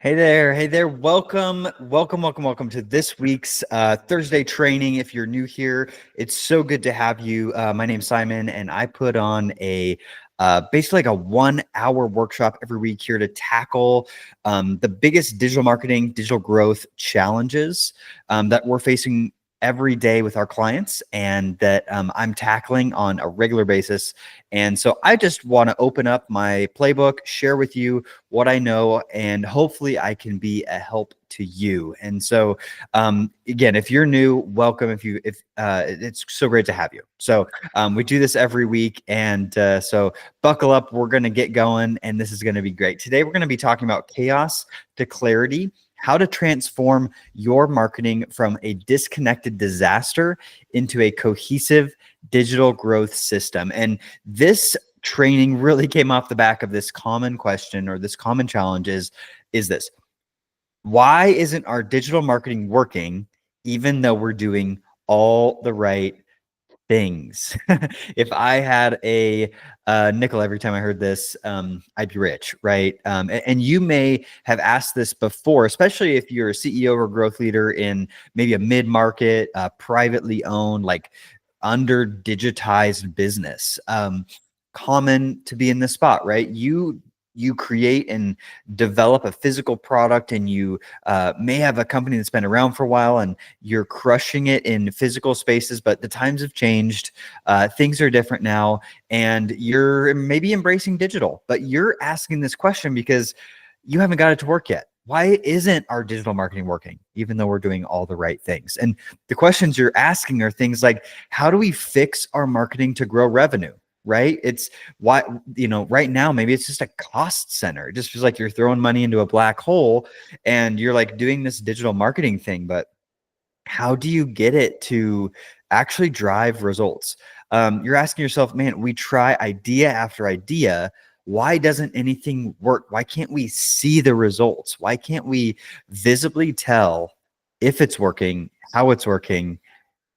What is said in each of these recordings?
Hey there. Welcome to this week's Thursday training. If you're new here, it's so good to have you. My name's Simon, and I put on a basically like a 1 hour workshop every week here to tackle the biggest digital marketing, digital growth challenges that we're facing every day with our clients, and that I'm tackling on a regular basis. And so I just want to open up my playbook, share with you what I know, and hopefully I can be a help to you. And so again, if you're new, welcome. If it's so great to have you. So we do this every week, and so buckle up. We're going to get going, and this is going to be great. Today we're going to be talking about chaos to clarity, how to transform your marketing from a disconnected disaster into a cohesive digital growth system. And this training really came off the back of this common question, or this common challenge is this: why isn't our digital marketing working even though we're doing all the right things? If I had a nickel every time I heard this, I'd be rich, right? And you may have asked this before, especially if you're a CEO or growth leader in maybe a mid-market, privately owned, like under-digitized business. Common to be in this spot, right? You create and develop a physical product, and you may have a company that's been around for a while, and you're crushing it in physical spaces, but the times have changed. Things are different now, and you're maybe embracing digital, but you're asking this question because you haven't got it to work yet. Why isn't our digital marketing working, even though we're doing all the right things? And the questions you're asking are things like, how do we fix our marketing to grow revenue? Right? It's why, right now, maybe it's just a cost center. It just feels like you're throwing money into a black hole, and you're like doing this digital marketing thing, but how do you get it to actually drive results? You're asking yourself, man, we try idea after idea. Why doesn't anything work? Why can't we see the results? Why can't we visibly tell if it's working, how it's working,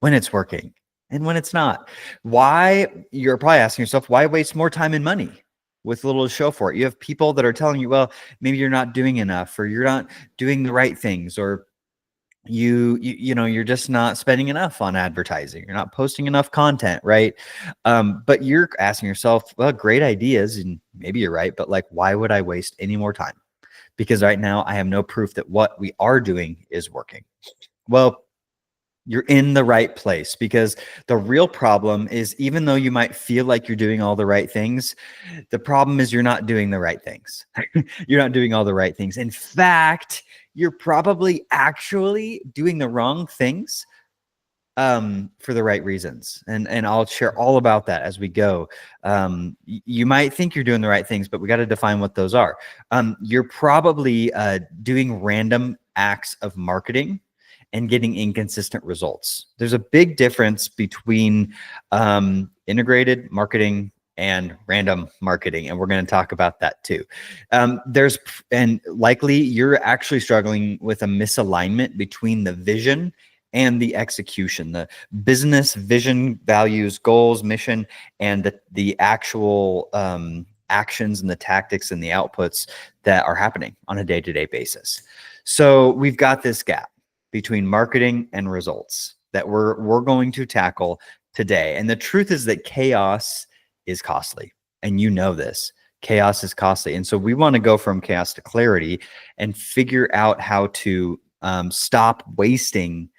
when it's working, and when it's not? Why, you're probably asking yourself, why waste more time and money with little to show for it? You have people that are telling you, well, maybe you're not doing enough, or you're not doing the right things, or you're just not spending enough on advertising. You're not posting enough content, right? But you're asking yourself, well, great ideas, and maybe you're right, but like, why would I waste any more time? Because right now I have no proof that what we are doing is working. Well, you're in the right place, because the real problem is, even though you might feel like you're doing all the right things, the problem is you're not doing the right things. You're not doing all the right things. In fact, you're probably actually doing the wrong things for the right reasons. And I'll share all about that as we go. You might think you're doing the right things, but we got to define what those are. You're probably doing random acts of marketing and getting inconsistent results. There's a big difference between integrated marketing and random marketing, and we're going to talk about that too. And likely you're actually struggling with a misalignment between the vision and the execution, the business vision, values, goals, mission, and the actual actions and the tactics and the outputs that are happening on a day-to-day basis. So we've got this gap between marketing and results that we're going to tackle today. And the truth is that chaos is costly. And you know this. Chaos is costly. And so we want to go from chaos to clarity and figure out how to stop wasting,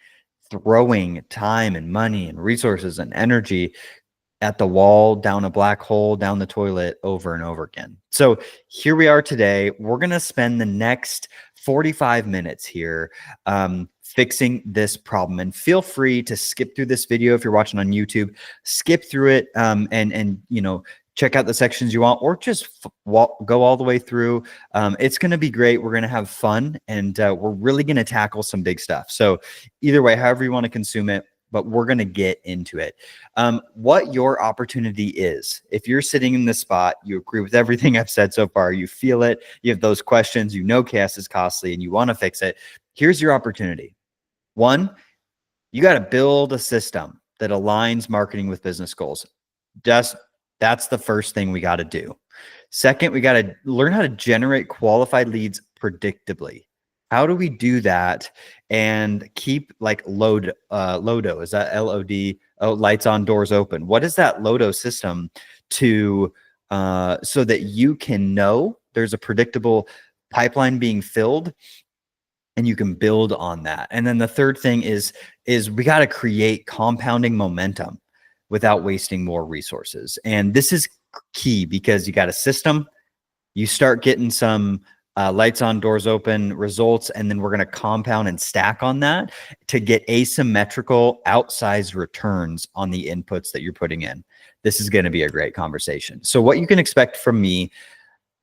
throwing time and money and resources and energy at the wall, down a black hole, down the toilet, over and over again. So here we are today. We're going to spend the next 45 minutes here fixing this problem. And feel free to skip through this video if you're watching on YouTube. Skip through it and check out the sections you want, or just go all the way through. It's going to be great. We're going to have fun, and we're really going to tackle some big stuff. So either way, however you want to consume it, but we're going to get into it. What your opportunity is, if you're sitting in this spot, you agree with everything I've said so far, you feel it, you have those questions, you know chaos is costly, and you want to fix it, here's your opportunity. One, you got to build a system that aligns marketing with business goals. That's the first thing we got to do. Second, we got to learn how to generate qualified leads predictably? How do we do that and keep like LODO? Is that LOD? Oh, lights on, doors open. What is that LODO system to so that you can know there's a predictable pipeline being filled and you can build on that? And then the third thing is we got to create compounding momentum without wasting more resources. And this is key because you got a system, you start getting some lights on, doors open results, and then we're going to compound and stack on that to get asymmetrical outsized returns on the inputs that you're putting in. This is going to be a great conversation. So what you can expect from me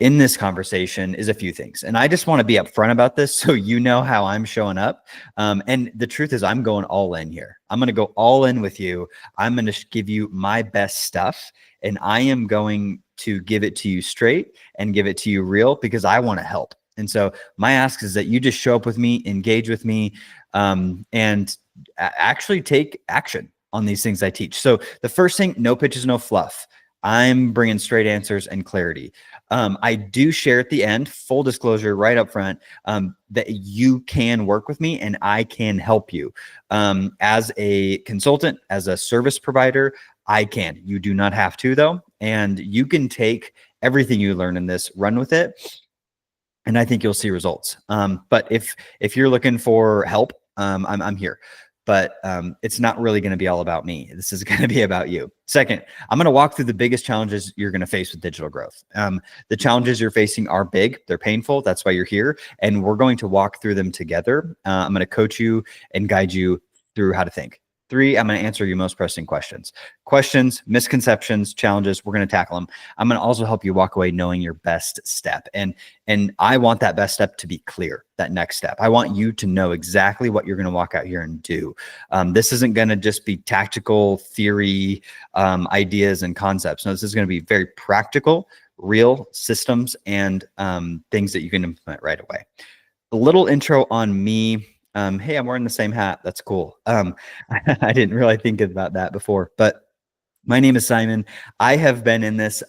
in this conversation is a few things. And I just want to be upfront about this so you know how I'm showing up. And the truth is I'm going all in here. I'm going to go all in with you. I'm going to give you my best stuff, and I am going to give it to you straight and give it to you real because I want to help. And so my ask is that you just show up with me, engage with me, and actually take action on these things I teach. So the first thing, no pitches, no fluff. I'm bringing straight answers and clarity. I do share at the end, full disclosure right up front, that you can work with me and I can help you. As a consultant, as a service provider, I can. You do not have to though. And you can take everything you learn in this, run with it, and I think you'll see results. But if you're looking for help, I'm here. But it's not really going to be all about me. This is going to be about you. Second, I'm going to walk through the biggest challenges you're going to face with digital growth. The challenges you're facing are big. They're painful. That's why you're here. And we're going to walk through them together. I'm going to coach you and guide you through how to think. 3, I'm going to answer your most pressing questions. Questions, misconceptions, challenges, we're going to tackle them. I'm going to also help you walk away knowing your best step. And I want that best step to be clear, that next step. I want you to know exactly what you're going to walk out here and do. This isn't going to just be tactical theory, ideas and concepts. No, this is going to be very practical, real systems and things that you can implement right away. A little intro on me. Hey, I'm wearing the same hat. That's cool. I didn't really think about that before, but my name is Simon. I have been in this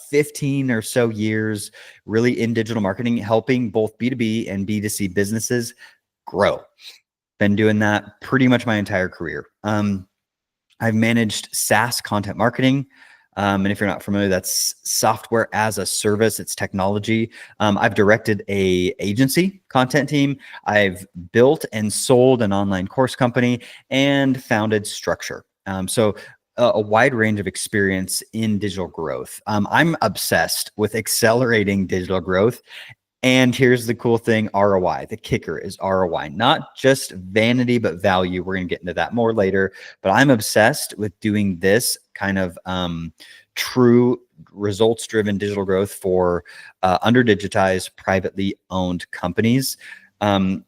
15 or so years, really in digital marketing, helping both B2B and B2C businesses grow. Been doing that pretty much my entire career. I've managed SaaS content marketing. And if you're not familiar, that's software as a service. It's technology. I've directed a agency content team. I've built and sold an online course company and founded Structure. So a wide range of experience in digital growth. I'm obsessed with accelerating digital growth. And here's the cool thing, ROI. The kicker is ROI, not just vanity, but value. We're going to get into that more later. But I'm obsessed with doing this kind of true results-driven digital growth for under-digitized, privately owned companies,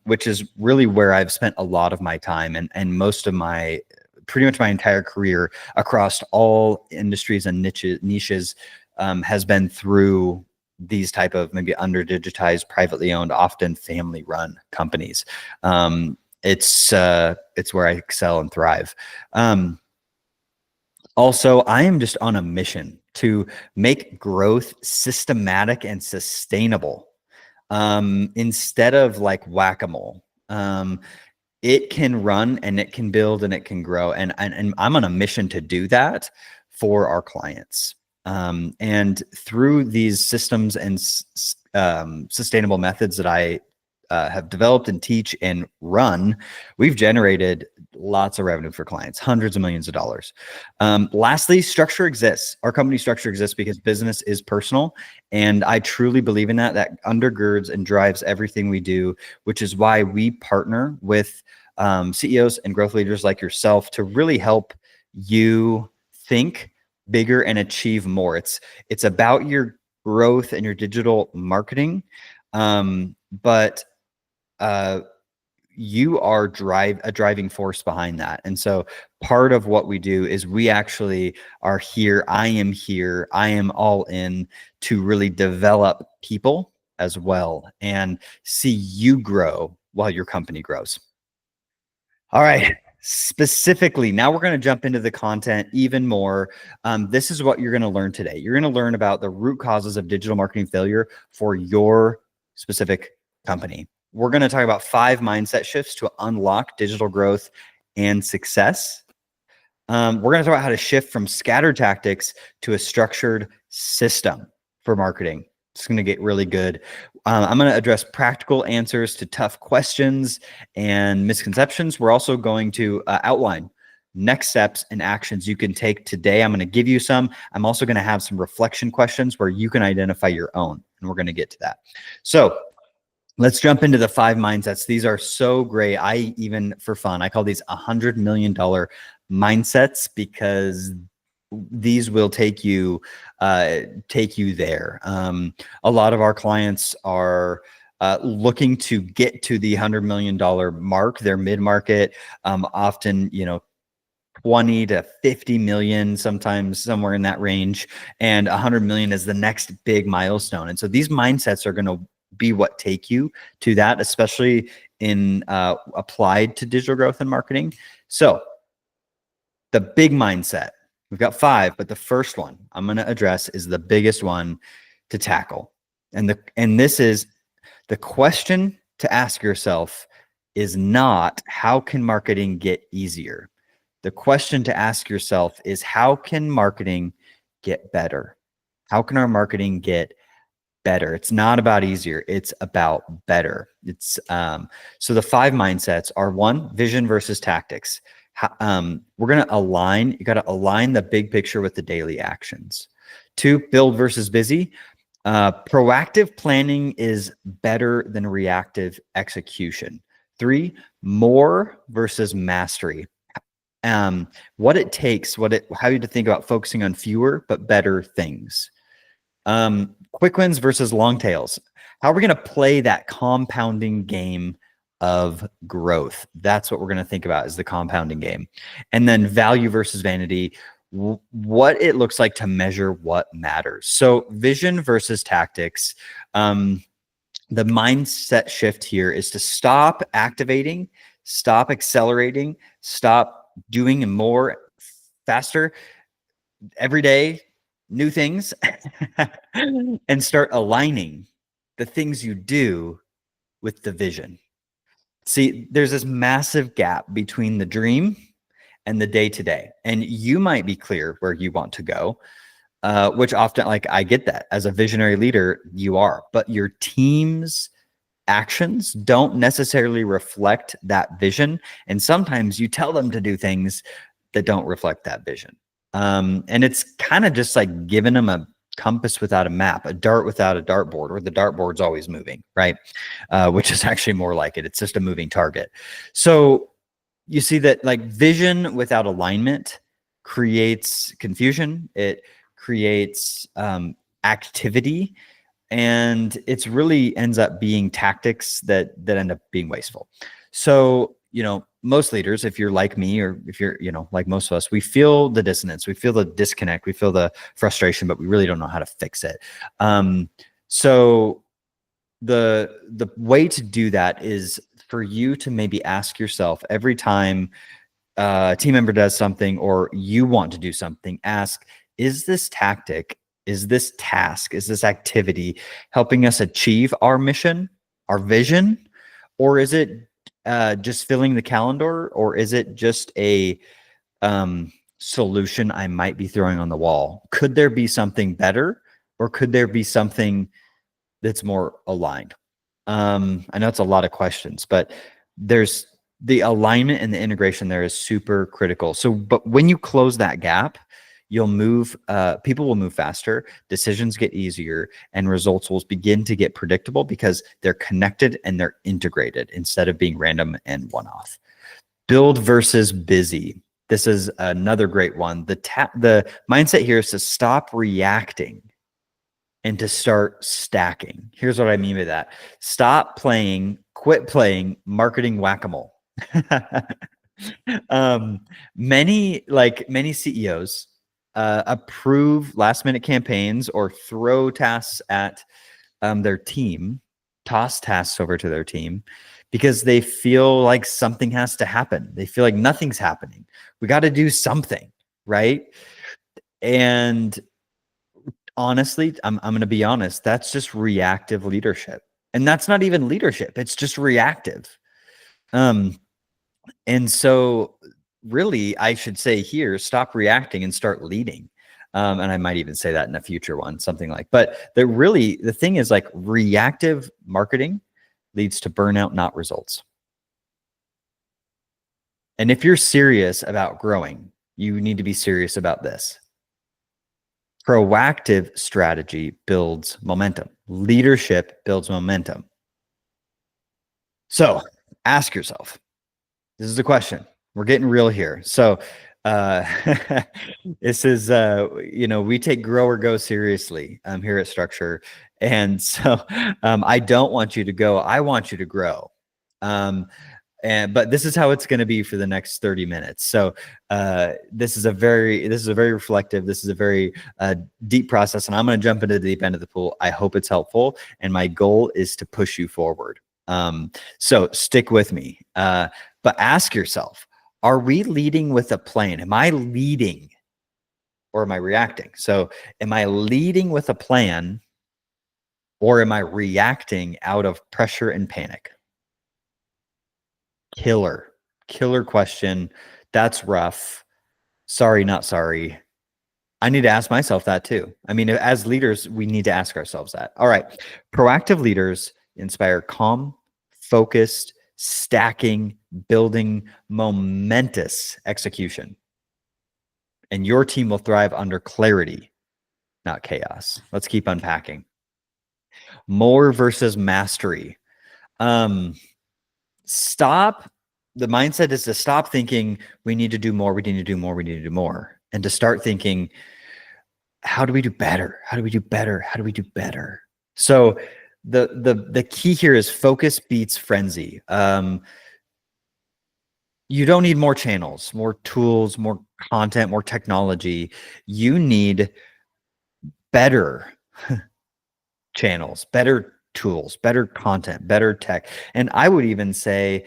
which is really where I've spent a lot of my time and most of my, pretty much my entire career across all industries and niches has been through these type of maybe under-digitized, privately owned, often family-run companies. It's where I excel and thrive. Also, I am just on a mission to make growth systematic and sustainable. Instead of like whack-a-mole. It can run and it can build and it can grow. And I'm on a mission to do that for our clients. And through these systems and sustainable methods that I have developed and teach and run, we've generated lots of revenue for clients, hundreds of millions of dollars. Lastly, Structure exists. Our company Structure exists because business is personal. And I truly believe in that. That undergirds and drives everything we do, which is why we partner with CEOs and growth leaders like yourself to really help you think bigger and achieve more. It's about your growth and your digital marketing. But you are a driving force behind that. And so part of what we do is we actually are here. I am all in to really develop people as well and see you grow while your company grows. All right. Specifically, now we're going to jump into the content even more. This is what you're going to learn today. You're going to learn about the root causes of digital marketing failure for your specific company. We're going to talk about 5 mindset shifts to unlock digital growth and success. We're going to talk about how to shift from scattered tactics to a structured system for marketing. It's going to get really good. I'm going to address practical answers to tough questions and misconceptions. We're also going to outline next steps and actions you can take today. I'm going to give you some. I'm also going to have some reflection questions where you can identify your own, and we're going to get to that. So let's jump into the 5 mindsets. These are so great. I even, for fun, I call these $100 million mindsets because these will take you there. A lot of our clients are looking to get to the $100 million mark. They're mid-market, often, 20 to 50 million, sometimes somewhere in that range. And 100 million is the next big milestone. And so these mindsets are going to be what take you to that, especially in applied to digital growth and marketing. So the big mindset, we've got 5, but the first one I'm going to address is the biggest one to tackle. And this is the question to ask yourself is not how can marketing get easier? The question to ask yourself is how can marketing get better? How can our marketing get better? It's not about easier. It's about better. It's so the 5 mindsets are: 1, vision versus tactics. We're going to align. You got to align the big picture with the daily actions. 2, build versus busy. Proactive planning is better than reactive execution. 3, more versus mastery. What it takes, how you to think about focusing on fewer but better things. Quick wins versus long tails. How are we going to play that compounding game of growth? That's what we're going to think about, is the compounding game. And then value versus vanity, what it looks like to measure what matters. So vision versus tactics. The mindset shift here is to stop activating, stop accelerating, stop doing more faster every day, new things, and start aligning the things you do with the vision. See, there's this massive gap between the dream and the day-to-day, and you might be clear where you want to go, which often, like, I get that as a visionary leader, you are, but your team's actions don't necessarily reflect that vision. And sometimes you tell them to do things that don't reflect that vision. And it's kind of just like giving them a compass without a map, a dart without a dartboard, where the dartboard's always moving, right? Which is actually more like it. It's just a moving target. So you see that, like, vision without alignment creates confusion. It creates activity. And it's really ends up being tactics that end up being wasteful. So, most leaders, if you're like me, or if you're, like most of us, we feel the dissonance, we feel the disconnect, we feel the frustration, but we really don't know how to fix it. So the way to do that is for you to maybe ask yourself every time a team member does something or you want to do something, ask, is this tactic, is this task, is this activity helping us achieve our mission, our vision? Or is it just filling the calendar? Or is it just a solution I might be throwing on the wall? Could there be something better? Or could there be something that's more aligned? I know it's a lot of questions, but there's the alignment and the integration there is super critical. So, but when you close that gap, you'll move, people will move faster, decisions get easier, and results will begin to get predictable because they're connected and they're integrated instead of being random and one-off. Build versus busy. This is another great one. The mindset here is to stop reacting and to start stacking. Here's what I mean by that. Quit playing marketing whack-a-mole. Many CEOs approve last-minute campaigns or throw tasks at their team, toss tasks over to their team, because they feel like something has to happen. They feel like nothing's happening. We got to do something, right? And honestly, I'm going to be honest, that's just reactive leadership. And that's not even leadership. It's just reactive. Um, and so really, I should say here, stop reacting and start leading. And I might even say that in a future one, something like, but the thing is like reactive marketing leads to burnout, not results. And if you're serious about growing, you need to be serious about this. Proactive strategy builds momentum. Leadership builds momentum. So ask yourself, this is a question. We're getting real here. So uh, this is, we take grow or go seriously here at Structure. And so I don't want you to go. I want you to grow. But this is how it's going to be for the next 30 minutes. So this is a very reflective, this is a very deep process, and I'm going to jump into the deep end of the pool. I hope it's helpful, and my goal is to push you forward. So stick with me, but ask yourself, are we leading with a plan? Am I leading or am I reacting? So am I leading with a plan, or am I reacting out of pressure and panic? Killer question. That's rough. Sorry, not sorry. I need to ask myself that too. I mean, as leaders, we need to ask ourselves that. All right. Proactive leaders inspire calm, focused, stacking, building, momentous execution. And your team will thrive under clarity, not chaos. Let's keep unpacking. More versus mastery. The mindset is to stop thinking we need to do more, we need to do more, we need to do more, and to start thinking, how do we do better? How do we do better? How do we do better? So the key here is focus beats frenzy. You don't need more channels, more tools, more content, more technology. You need better channels, better tools, better content, better tech. And I would even say,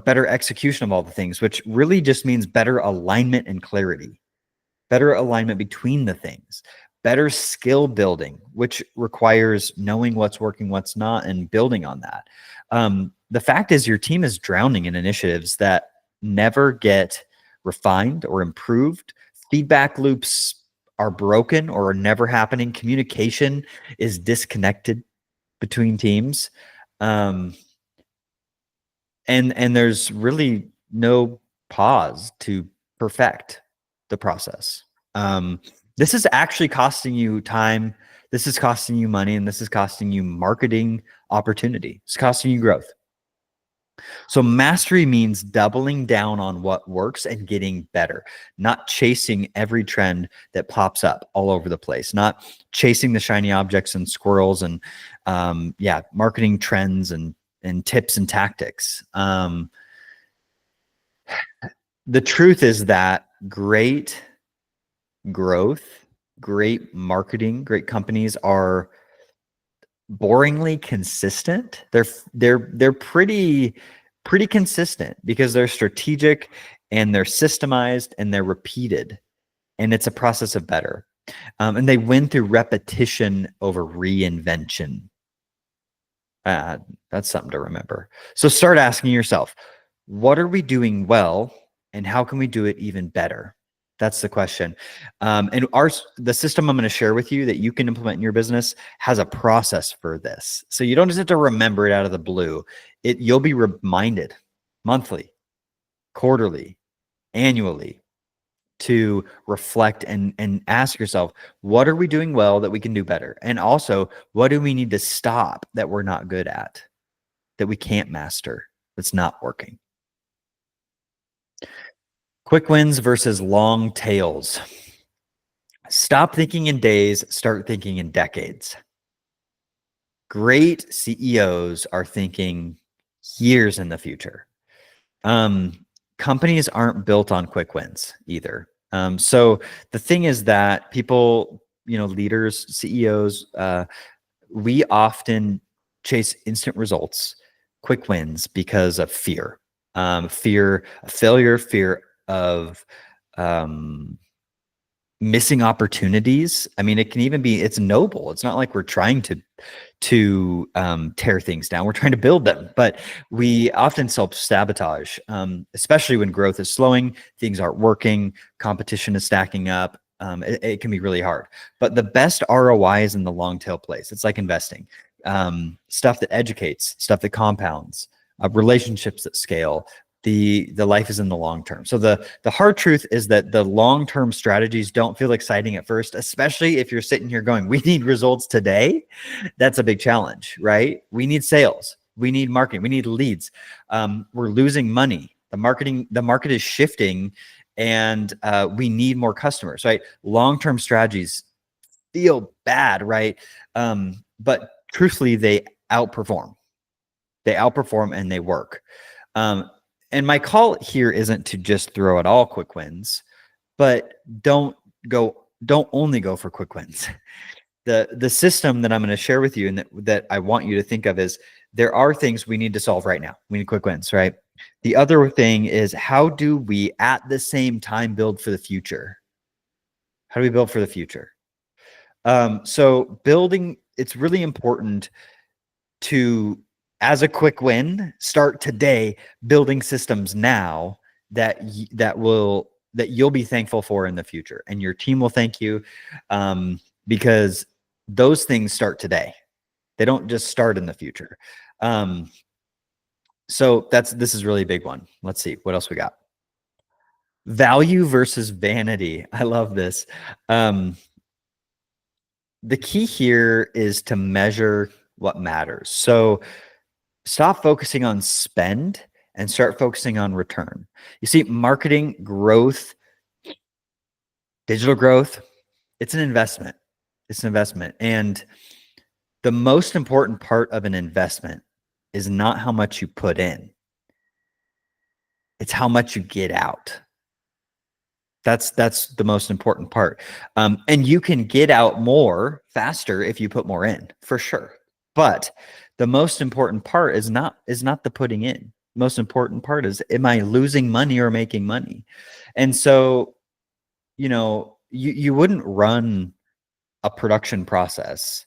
better execution of all the things, which really just means better alignment and clarity, better alignment between the things, better skill building, which requires knowing what's working, what's not, and building on that. The fact is your team is drowning in initiatives that never get refined or improved. Feedback loops are broken or are never happening. Communication is disconnected between teams. And there's really no pause to perfect the process. This is actually costing you time. This is costing you money, and this is costing you marketing opportunity. It's costing you growth. So mastery means doubling down on what works and getting better, not chasing every trend that pops up all over the place, not chasing the shiny objects and squirrels and marketing trends and tips and tactics. The truth is that great growth, great marketing, great companies are boringly consistent. They're pretty consistent because they're strategic and they're systemized and they're repeated, and it's a process of better. And they win through repetition over reinvention. That's something to remember. So start asking yourself, what are we doing well, and how can we do it even better? That's the question. And the system I'm going to share with you that you can implement in your business has a process for this. So you don't just have to remember it out of the blue. You'll be reminded monthly, quarterly, annually to reflect and ask yourself, what are we doing well that we can do better? And also, what do we need to stop that we're not good at, that we can't master, that's not working? Quick wins versus long tails. Stop thinking in days, start thinking in decades. Great CEOs are thinking years in the future. Companies aren't built on quick wins either. So the thing is that people, leaders, CEOs, we often chase instant results, quick wins, because of fear, fear of failure, fear of missing opportunities. I mean, it can even be, it's noble. It's not like we're trying to tear things down. We're trying to build them, but we often self-sabotage, especially when growth is slowing, things aren't working, competition is stacking up. It can be really hard, but the best ROI is in the long tail plays. It's like investing, stuff that educates, stuff that compounds, relationships that scale. The life is in the long term. So the hard truth is that the long-term strategies don't feel exciting at first, especially if you're sitting here going, we need results today. That's a big challenge, right? We need sales, we need marketing, we need leads. We're losing money. The market is shifting, and we need more customers, right? Long-term strategies feel bad, right? But truthfully, they outperform. They outperform and they work. And my call here isn't to just throw at all quick wins, but don't only go for quick wins. The system that I'm going to share with you and that I want you to think of is, there are things we need to solve right now. We need quick wins, right? The other thing is, how do we at the same time build for the future? How do we build for the future? So building, it's really important to, as a quick win, start today building systems now that you'll be thankful for in the future, and your team will thank you, because those things start today. They don't just start in the future. So this is really a big one. Let's see what else we got. Value versus vanity. I love this. The key here is to measure what matters. So stop focusing on spend and start focusing on return. You see, marketing, growth, digital growth, it's an investment. It's an investment. And the most important part of an investment is not how much you put in. It's how much you get out. That's the most important part. And you can get out more faster if you put more in, for sure. But the most important part is not the putting in. The most important part is, am I losing money or making money? And so, you wouldn't run a production process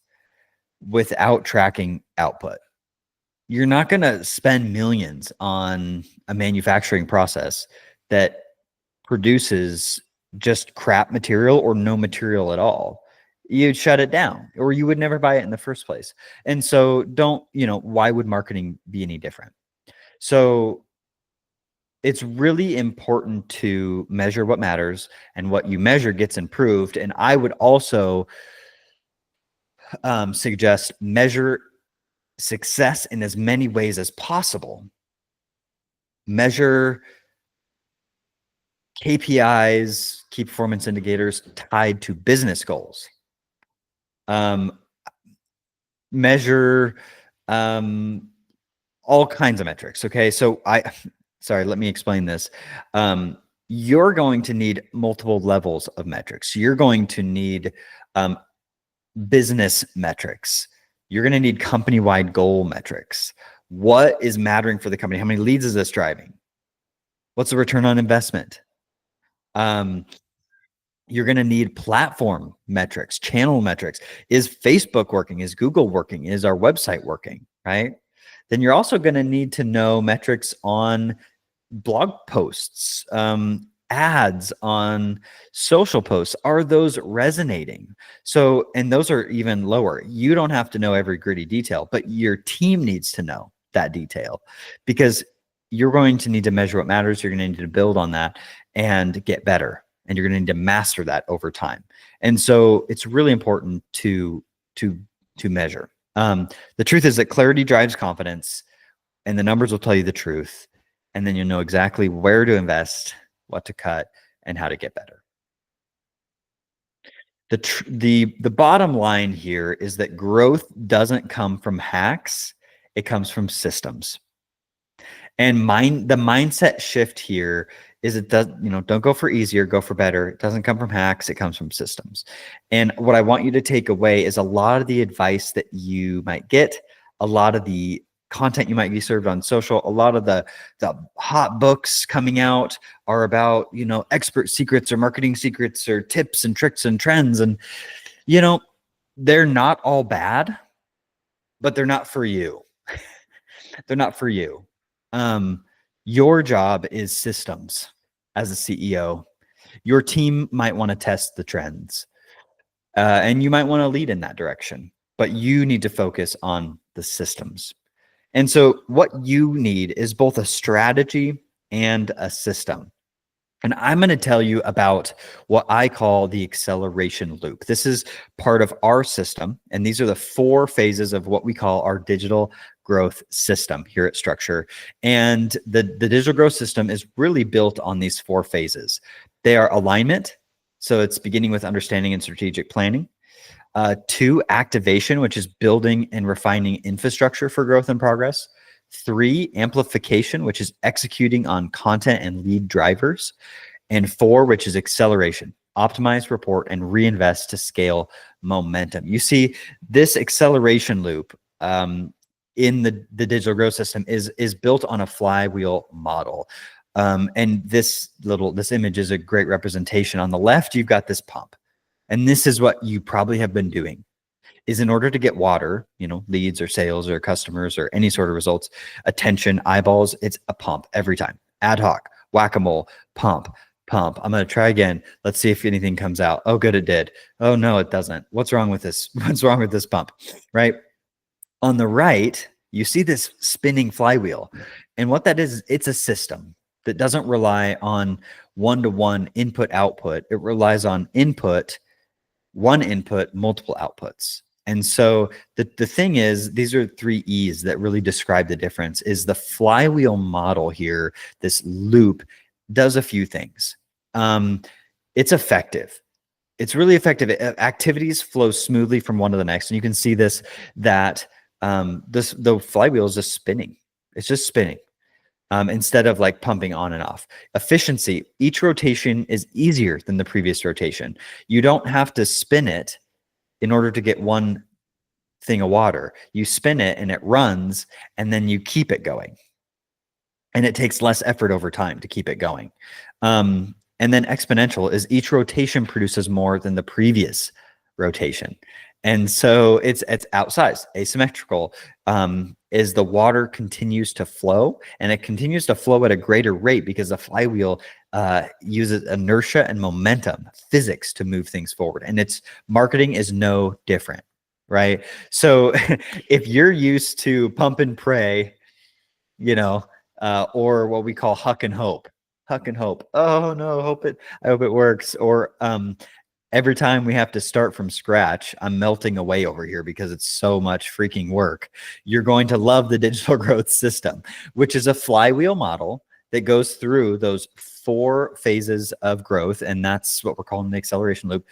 without tracking output. You're not going to spend millions on a manufacturing process that produces just crap material or no material at all. You'd shut it down, or you would never buy it in the first place. And so why would marketing be any different? So it's really important to measure what matters, and what you measure gets improved. And I would also suggest measure success in as many ways as possible. Measure KPIs, key performance indicators, tied to business goals. Measure all kinds of metrics. Okay, so sorry, let me explain this. You're going to need multiple levels of metrics. You're going to need business metrics. You're going to need company-wide goal metrics. What is mattering for the company? How many leads is this driving? What's the return on investment? You're going to need platform metrics, channel metrics. Is Facebook working? Is Google working? Is our website working? Right? Then you're also going to need to know metrics on blog posts, ads, on social posts. Are those resonating? So, and those are even lower. You don't have to know every gritty detail, but your team needs to know that detail, because you're going to need to measure what matters. You're going to need to build on that and get better. And you're going to need to master that over time. And so it's really important to measure. The truth is that clarity drives confidence, and the numbers will tell you the truth. And then you'll know exactly where to invest, what to cut, and how to get better. The bottom line here is that growth doesn't come from hacks. It comes from systems. And the mindset shift here is, don't go for easier, go for better. It doesn't come from hacks. It comes from systems. And what I want you to take away is, a lot of the advice that you might get, a lot of the content you might be served on social. A lot of the hot books coming out are about, expert secrets or marketing secrets or tips and tricks and trends. And, they're not all bad, but they're not for you. They're not for you. Your job is systems as a CEO. Your team might want to test the trends, and you might want to lead in that direction, but you need to focus on the systems. And so what you need is both a strategy and a system. And I'm going to tell you about what I call the acceleration loop. This is part of our system. And these are the 4 phases of what we call our digital growth system here at Structure. And the digital growth system is really built on these 4 phases. They are alignment. So it's beginning with understanding and strategic planning. 2, activation, which is building and refining infrastructure for growth and progress. 3, amplification, which is executing on content and lead drivers. And 4, which is acceleration, optimize, report, and reinvest to scale momentum. You see, this acceleration loop in the digital growth system is built on a flywheel model. And this image is a great representation. On the left, you've got this pump. And this is what you probably have been doing. Is in order to get water, leads or sales or customers or any sort of results, attention, eyeballs, it's a pump every time. Ad hoc, whack-a-mole, pump. I'm going to try again. Let's see if anything comes out. Oh, good, it did. Oh, no, it doesn't. What's wrong with this? What's wrong with this pump, right? On the right, you see this spinning flywheel. And what that is, it's a system that doesn't rely on one-to-one input-output. It relies on one input, multiple outputs. And so the thing is, these are 3 E's that really describe the difference. Is the flywheel model here, this loop, does a few things. It's effective. It's really effective. Activities flow smoothly from one to the next. And you can see this, that the flywheel is just spinning. It's just spinning. Instead of like pumping on and off. Efficiency, each rotation is easier than the previous rotation. You don't have to spin it in order to get one thing of water. You spin it and it runs, and then you keep it going. And it takes less effort over time to keep it going. And then exponential is each rotation produces more than the previous rotation. And so it's outsized. Asymmetrical is the water continues to flow, and it continues to flow at a greater rate because the flywheel uses inertia and momentum, physics, to move things forward. And its marketing is no different, right? So if you're used to pump and pray, or what we call huck and hope. Oh no, I hope it works. Or every time we have to start from scratch, I'm melting away over here because it's so much freaking work. You're going to love the digital growth system, which is a flywheel model that goes through those 4 phases of growth. And that's what we're calling the acceleration loop,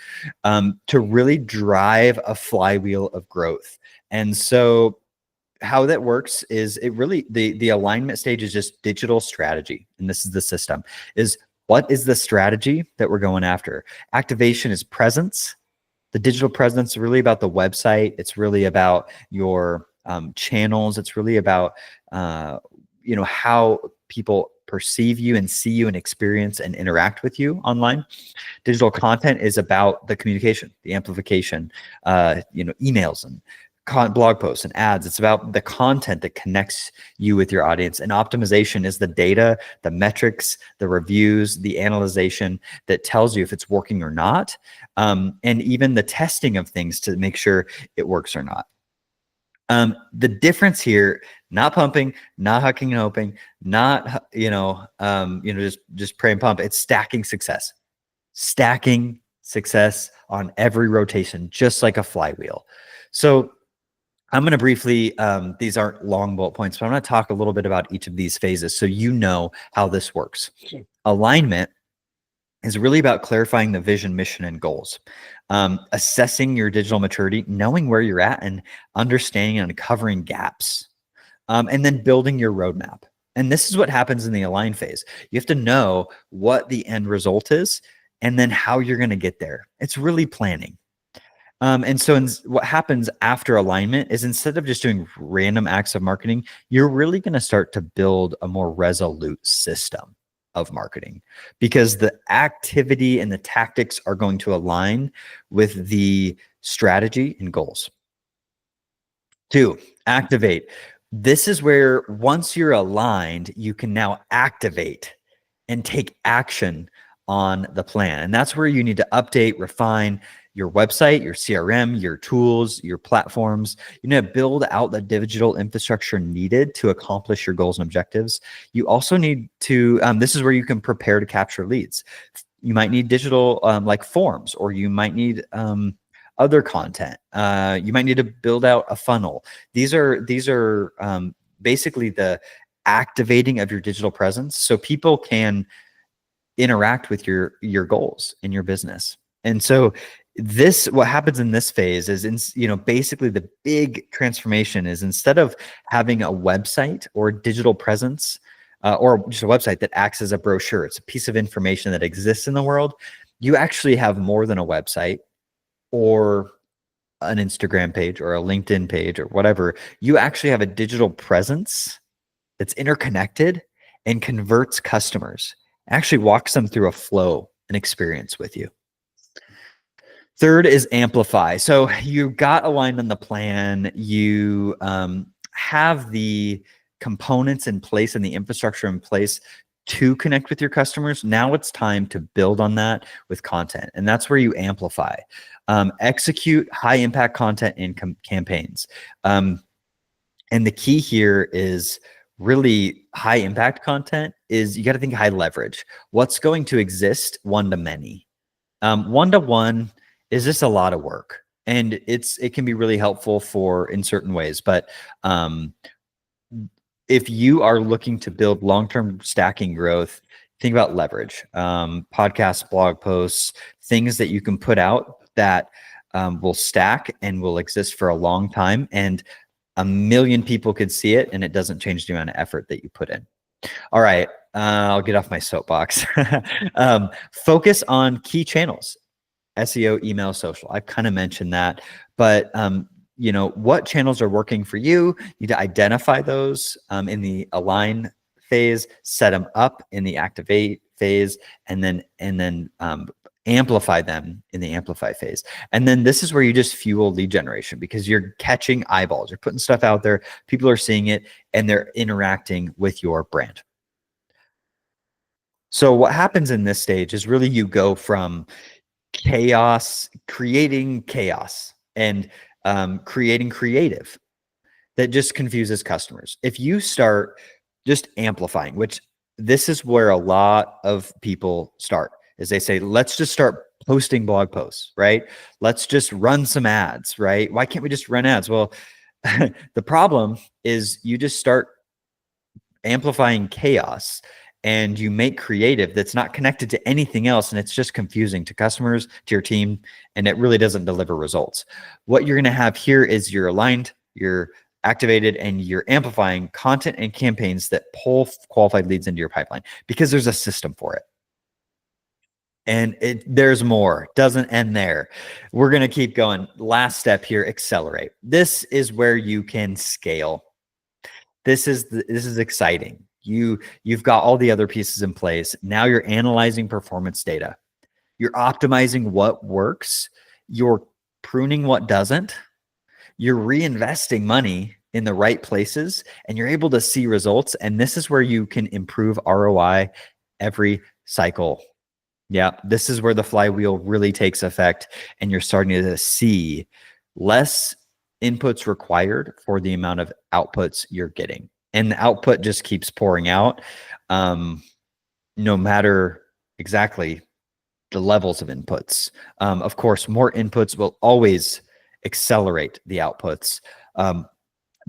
to really drive a flywheel of growth. And so how that works is it really, the alignment stage is just digital strategy. And this is the system, is what is the strategy that we're going after? Activation is presence. The digital presence is really about the website. It's really about your channels. It's really about, how people perceive you and see you and experience and interact with you online. Digital content is about the communication, the amplification, emails and blog posts and ads. It's about the content that connects you with your audience. And optimization is the data, the metrics, the reviews, the analyzation that tells you if it's working or not. And even the testing of things to make sure it works or not. The difference here, not pumping, not hucking and hoping, not, just pray and pump. It's stacking success on every rotation, just like a flywheel. So I'm going to briefly, these aren't long bullet points, but I'm going to talk a little bit about each of these phases so you know how this works. Alignment is really about clarifying the vision, mission, and goals. Assessing your digital maturity, knowing where you're at, and understanding and uncovering gaps. And then building your roadmap. And this is what happens in the align phase. You have to know what the end result is and then how you're going to get there. It's really planning. And so what happens after alignment is instead of just doing random acts of marketing, you're really going to start to build a more resolute system of marketing, because the activity and the tactics are going to align with the strategy and goals. 2, activate. This is where once you're aligned, you can now activate and take action on the plan. And that's where you need to update, refine your website, your CRM, your tools, your platforms. You need to build out the digital infrastructure needed to accomplish your goals and objectives. You also need to, this is where you can prepare to capture leads. You might need digital like forms, or you might need other content. You might need to build out a funnel. These are basically the activating of your digital presence so people can interact with your goals in your business. And so what happens in this phase is, basically the big transformation is, instead of having a website or digital presence, or just a website that acts as a brochure, it's a piece of information that exists in the world. You actually have more than a website or an Instagram page or a LinkedIn page or whatever. You actually have a digital presence that's interconnected and converts customers, actually walks them through a flow and experience with you. 3rd is amplify. So you got aligned on the plan. You have the components in place and the infrastructure in place to connect with your customers. Now it's time to build on that with content. And that's where you amplify. Execute high impact content in campaigns. And the key here is really high impact content is, you got to think high leverage. What's going to exist one-to-many? One-to-one is just a lot of work, and it can be really helpful in certain ways. But if you are looking to build long-term stacking growth, think about leverage. Podcasts, blog posts, things that you can put out that will stack and will exist for a long time, and 1 million people could see it, and it doesn't change the amount of effort that you put in. All right, I'll get off my soapbox. Focus on key channels: SEO, email, social. I've kind of mentioned that, but what channels are working for you? You need to identify those in the align phase, set them up in the activate phase, and then amplify them in the amplify phase. And then this is where you just fuel lead generation, because you're catching eyeballs. You're putting stuff out there. People are seeing it, and they're interacting with your brand. So what happens in this stage is really you go from creating chaos, and creating creative that just confuses customers. If you start just amplifying, which this is where a lot of people start, is they say, let's just start posting blog posts, right? Let's just run some ads, right? Why can't we just run ads? Well, the problem is you just start amplifying chaos, and you make creative that's not connected to anything else, and it's just confusing to customers, to your team, and it really doesn't deliver results. What you're going to have here is you're aligned, you're activated, and you're amplifying content and campaigns that pull qualified leads into your pipeline, because there's a system for it. And there's more. Doesn't end there. We're going to keep going. Last step here: accelerate. This is where you can scale. This is exciting. You've got all the other pieces in place. Now you're analyzing performance data. You're optimizing what works. You're pruning what doesn't. You're reinvesting money in the right places, and you're able to see results. And this is where you can improve ROI every cycle. Yeah, this is where the flywheel really takes effect, and you're starting to see less inputs required for the amount of outputs you're getting. And the output just keeps pouring out, no matter exactly the levels of inputs. Of course, more inputs will always accelerate the outputs,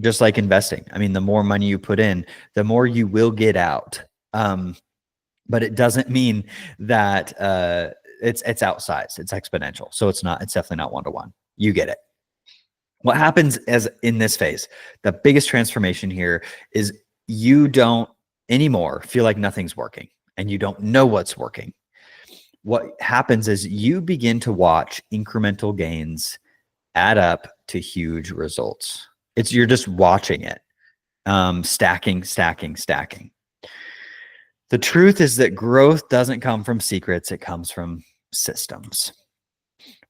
just like investing. I mean, the more money you put in, the more you will get out. But it doesn't mean that it's outsized. It's exponential. So it's definitely not one-to-one. You get it. What happens in this phase, the biggest transformation here is you don't anymore feel like nothing's working, and you don't know what's working. What happens is you begin to watch incremental gains add up to huge results. You're just watching it, stacking, stacking, stacking. The truth is that growth doesn't come from secrets. It comes from systems.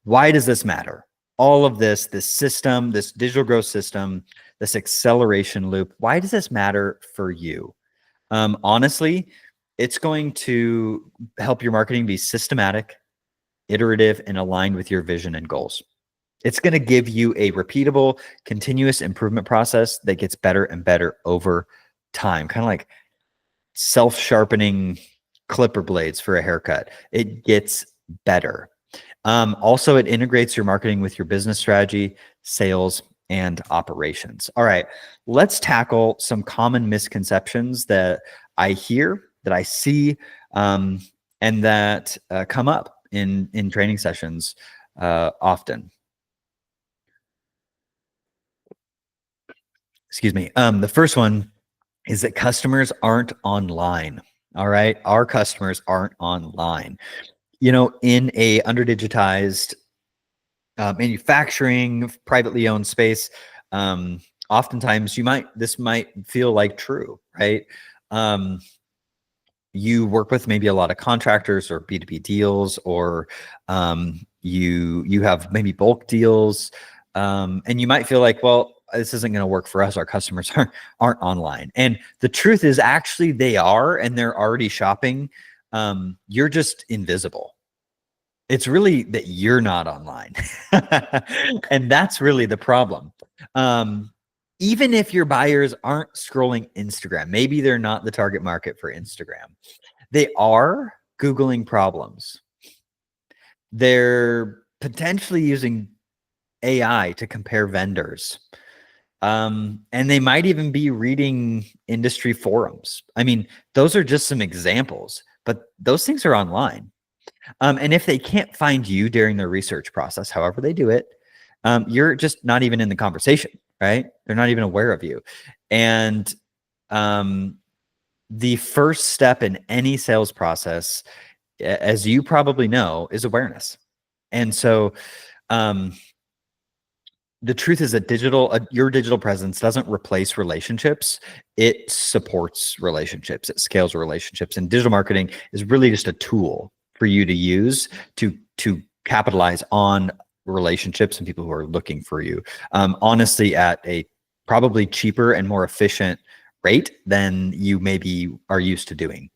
Why does this matter? All of this system, this digital growth system, this acceleration loop, why does this matter for you? Honestly, it's going to help your marketing be systematic, iterative, and aligned with your vision and goals. It's going to give you a repeatable, continuous improvement process that gets better and better over time, kind of like self-sharpening clipper blades for a haircut. It gets better. Also, it integrates your marketing with your business strategy, sales, and operations. All right, let's tackle some common misconceptions that I hear, that I see, and that come up in training sessions often. Excuse me. The first one is that customers aren't online. All right, our customers aren't online. You know, in a under-digitized manufacturing, privately owned space, oftentimes this might feel like true, right? You work with maybe a lot of contractors or B2B deals, or you have maybe bulk deals, and you might feel like, well, this isn't going to work for us. Our customers aren't online. And the truth is, actually, they are, and they're already shopping. You're just invisible. It's really that you're not online. And that's really the problem. Even if your buyers aren't scrolling Instagram, maybe they're not the target market for Instagram, they are Googling problems. They're potentially using AI to compare vendors. And they might even be reading industry forums. I mean, those are just some examples, but those things are online. And if they can't find you during their research process, however they do it, you're just not even in the conversation, right? They're not even aware of you. And the first step in any sales process, as you probably know, is awareness. And so the truth is that your digital presence doesn't replace relationships. It supports relationships. It scales relationships. And digital marketing is really just a tool for you to use to capitalize on relationships and people who are looking for you. Honestly, at a probably cheaper and more efficient rate than you maybe are used to doing.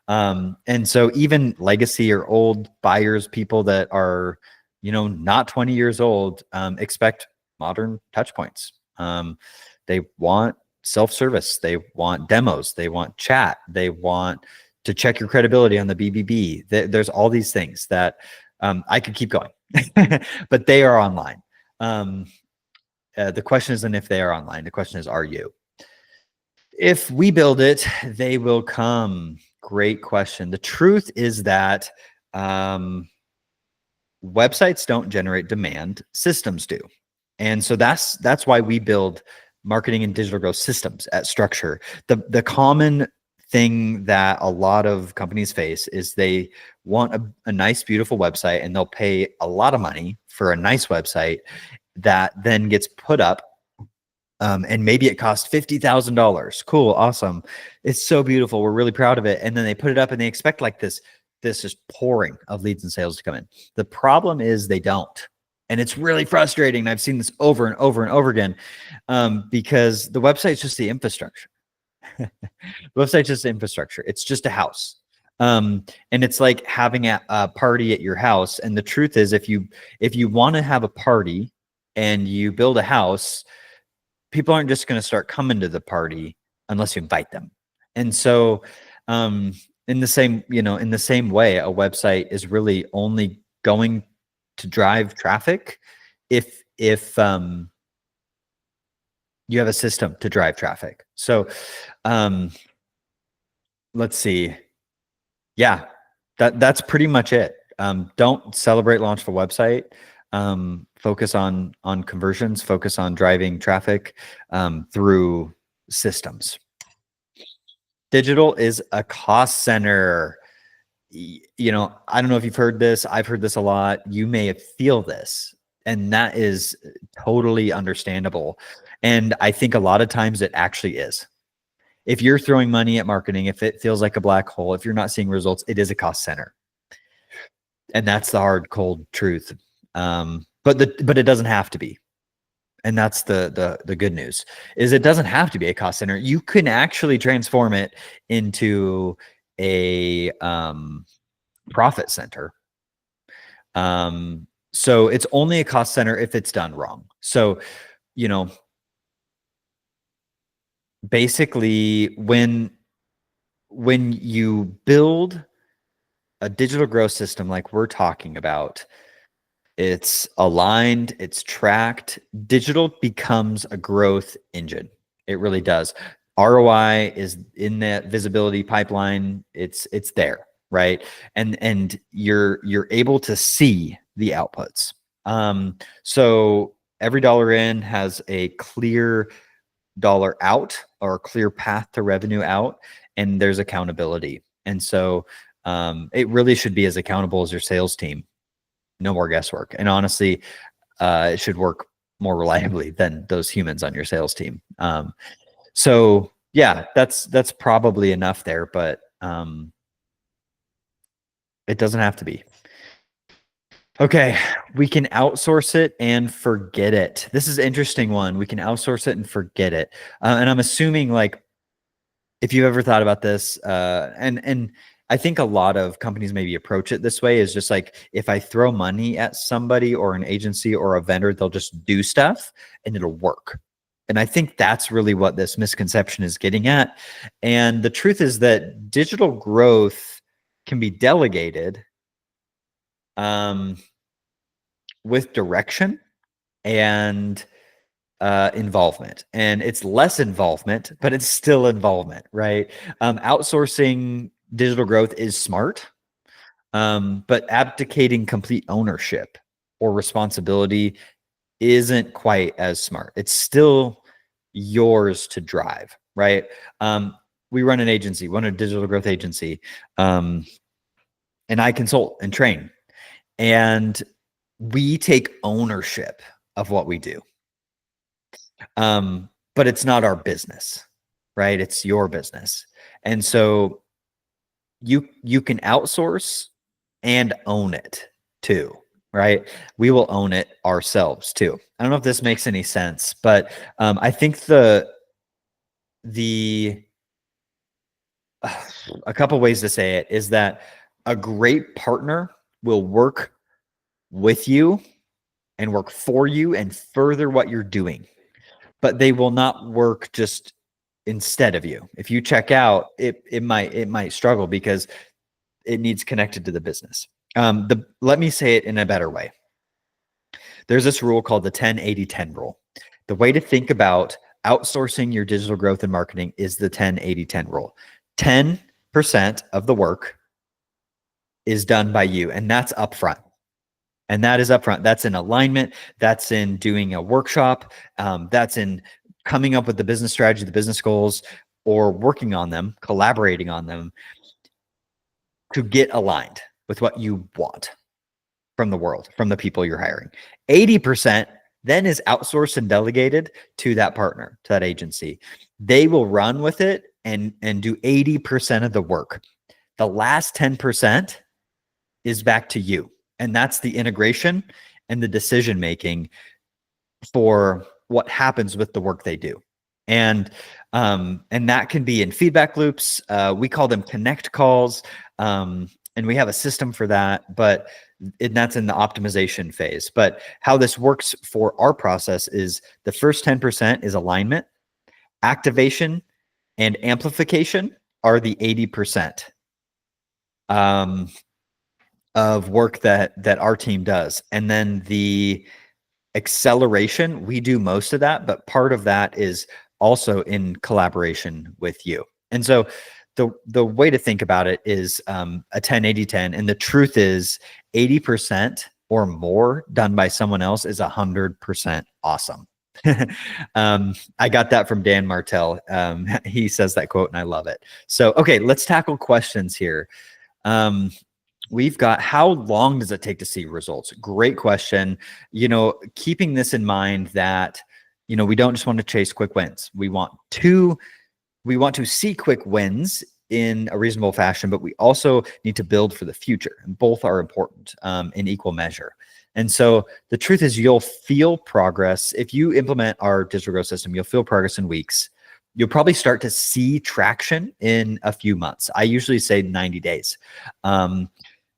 And so even legacy or old buyers, people that are, not 20 years old, expect modern touch points. They want self-service. They want demos. They want chat. They want to check your credibility on the BBB. There's all these things that I could keep going, but they are online. The question isn't if they are online. The question is, are you? If we build it, they will come. Great question. The truth is that websites don't generate demand, systems do. And so that's why we build marketing and digital growth systems at Structure. The common thing that a lot of companies face is they want a nice, beautiful website, and they'll pay a lot of money for a nice website that then gets put up. And maybe it costs $50,000. Cool. Awesome. It's so beautiful. We're really proud of it. And then they put it up and they expect like this just pouring of leads and sales to come in. The problem is they don't. And it's really frustrating. I've seen this over and over and over again, because the website's just the infrastructure. The website's just the infrastructure. It's just a house. And it's like having a party at your house. And the truth is, if you want to have a party and you build a house, people aren't just going to start coming to the party unless you invite them. And so, in the same way, a website is really only going to drive traffic if you have a system to drive traffic. So, let's see. Yeah, that's pretty much it. Don't celebrate launch of a website. Focus on conversions, focus on driving traffic through systems. Digital is a cost center. I don't know if you've heard this. I've heard this a lot. You may feel this. And that is totally understandable. And I think a lot of times it actually is. If you're throwing money at marketing, if it feels like a black hole, if you're not seeing results, it is a cost center. And that's the hard, cold truth. But it doesn't have to be. And that's the good news, is it doesn't have to be a cost center. You can actually transform it into a profit center. So it's only a cost center if it's done wrong. So, you know, basically when you build a digital growth system like we're talking about, it's aligned, it's tracked. Digital becomes a growth engine. It really does. ROI is in that visibility pipeline. It's there, right? And you're able to see the outputs. So every dollar in has a clear dollar out, or a clear path to revenue out, and there's accountability. And so it really should be as accountable as your sales team. No more guesswork. And honestly, it should work more reliably than those humans on your sales team. So yeah, that's probably enough there, but it doesn't have to be. Okay, we can outsource it and forget it. This is an interesting one. We can outsource it and forget it. And I'm assuming, like, if you've ever thought about this, and I think a lot of companies maybe approach it this way, is just like, if I throw money at somebody or an agency or a vendor, they'll just do stuff and it'll work. And I think that's really what this misconception is getting at. And the truth is that digital growth can be delegated with direction and involvement. And it's less involvement, but it's still involvement, right? Outsourcing digital growth is smart, but abdicating complete ownership or responsibility isn't quite as smart. It's still yours to drive, right? We run an agency, a digital growth agency, and I consult and train, and we take ownership of what we do. But it's not our business, right? It's your business. And so you can outsource and own it too, right? We will own it ourselves too. I don't know if this makes any sense, but I think a couple ways to say it is that a great partner will work with you and work for you and further what you're doing, but they will not work just instead of you. If you check out, it might struggle because it needs connected to the business. Let me say it in a better way. There's this rule called the 10-80-10 rule. The way to think about outsourcing your digital growth and marketing is the 10-80-10 rule. 10% of the work is done by you, and that's upfront. And that is upfront. That's in alignment. That's in doing a workshop. That's in coming up with the business strategy, the business goals, or working on them, collaborating on them to get aligned with what you want from the world, from the people you're hiring. 80% then is outsourced and delegated to that partner, to that agency. They will run with it and do 80% of the work. The last 10% is back to you. And that's the integration and the decision making for what happens with the work they do. And that can be in feedback loops. We call them connect calls. And we have a system for that, but that's in the optimization phase. But how this works for our process is the first 10% is alignment, activation, and amplification are the 80% of work that our team does. And then the acceleration, we do most of that, but part of that is also in collaboration with you. And so the way to think about it is a 10-80-10. And the truth is 80% or more done by someone else is 100% awesome. I got that from Dan Martell. He says that quote and I love it. So, okay, let's tackle questions here. We've got, how long does it take to see results? Great question. Keeping this in mind that, we don't just want to chase quick wins. We want to see quick wins in a reasonable fashion, but we also need to build for the future. And both are important in equal measure. And so the truth is, you'll feel progress. If you implement our digital growth system, you'll feel progress in weeks. You'll probably start to see traction in a few months. I usually say 90 days.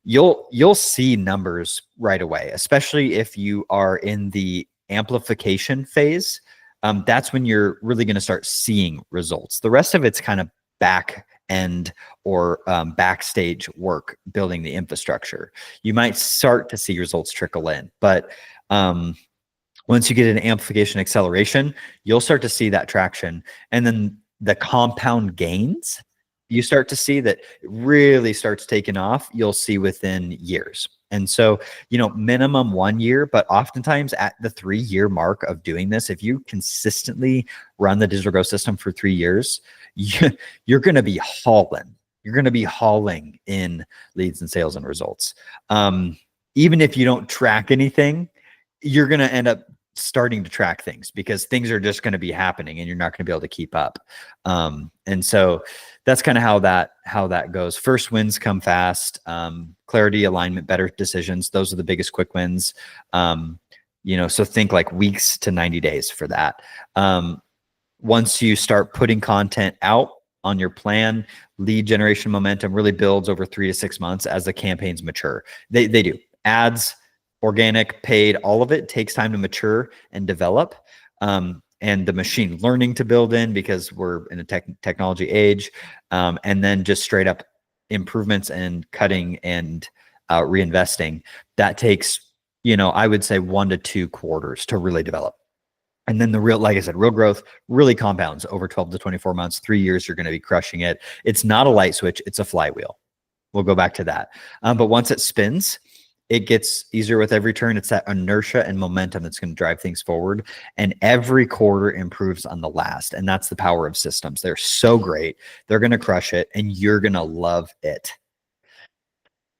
You'll see numbers right away, especially if you are in the amplification phase. That's when you're really going to start seeing results. The rest of it's kind of back end or backstage work, building the infrastructure. You might start to see results trickle in, but once you get an amplification acceleration, you'll start to see that traction. And then the compound gains, you start to see that it really starts taking off, you'll see within years. And so, minimum 1 year, but oftentimes at the 3-year mark of doing this, if you consistently run the digital growth system for 3 years, you're going to be hauling. You're going to be hauling in leads and sales and results. Even if you don't track anything, you're going to end up starting to track things, because things are just going to be happening and you're not going to be able to keep up. And so that's kind of how that goes. First wins come fast. Clarity, alignment, better decisions. Those are the biggest quick wins. So think like weeks to 90 days for that. Once you start putting content out on your plan, lead generation momentum really builds over 3 to 6 months as the campaigns mature. They do. Ads, organic, paid, all of it takes time to mature and develop. And the machine learning to build in, because we're in a technology age. And then just straight up improvements and cutting and reinvesting. That takes, I would say 1 to 2 quarters to really develop. And then like I said, real growth really compounds over 12 to 24 months. 3 years, you're going to be crushing it. It's not a light switch. It's a flywheel. We'll go back to that. But once it spins, it gets easier with every turn. It's that inertia and momentum that's going to drive things forward. And every quarter improves on the last. And that's the power of systems. They're so great. They're going to crush it, and you're going to love it.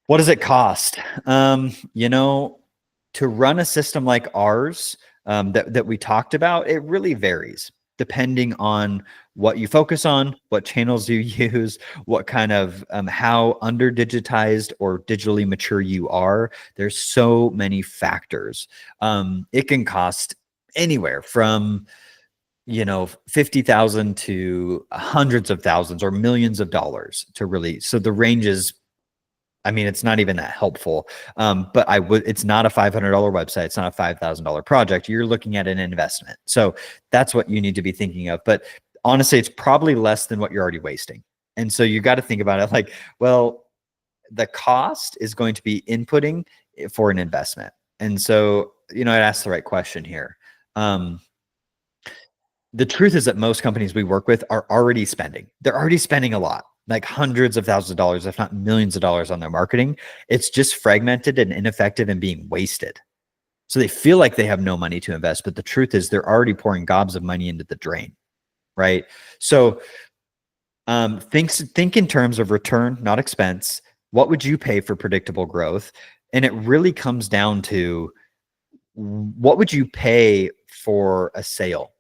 What does it cost? To run a system like ours that we talked about, it really varies depending on what you focus on, what channels you use, what kind of how under-digitized or digitally mature you are. There's so many factors. It can cost anywhere from $50,000 to hundreds of thousands or millions of dollars to really. So the range is, it's not even that helpful. But it's not a $500 website. It's not a $5,000 project. You're looking at an investment. So that's what you need to be thinking of. But honestly, it's probably less than what you're already wasting. And so you got to think about it like, well, the cost is going to be inputting for an investment. And so, I'd ask the right question here. The truth is that most companies we work with are already spending. They're already spending a lot, like hundreds of thousands of dollars, if not millions of dollars on their marketing. It's just fragmented and ineffective and being wasted. So they feel like they have no money to invest, but the truth is they're already pouring gobs of money into the drain, right? So think in terms of return, not expense. What would you pay for predictable growth? And it really comes down to, what would you pay for a sale?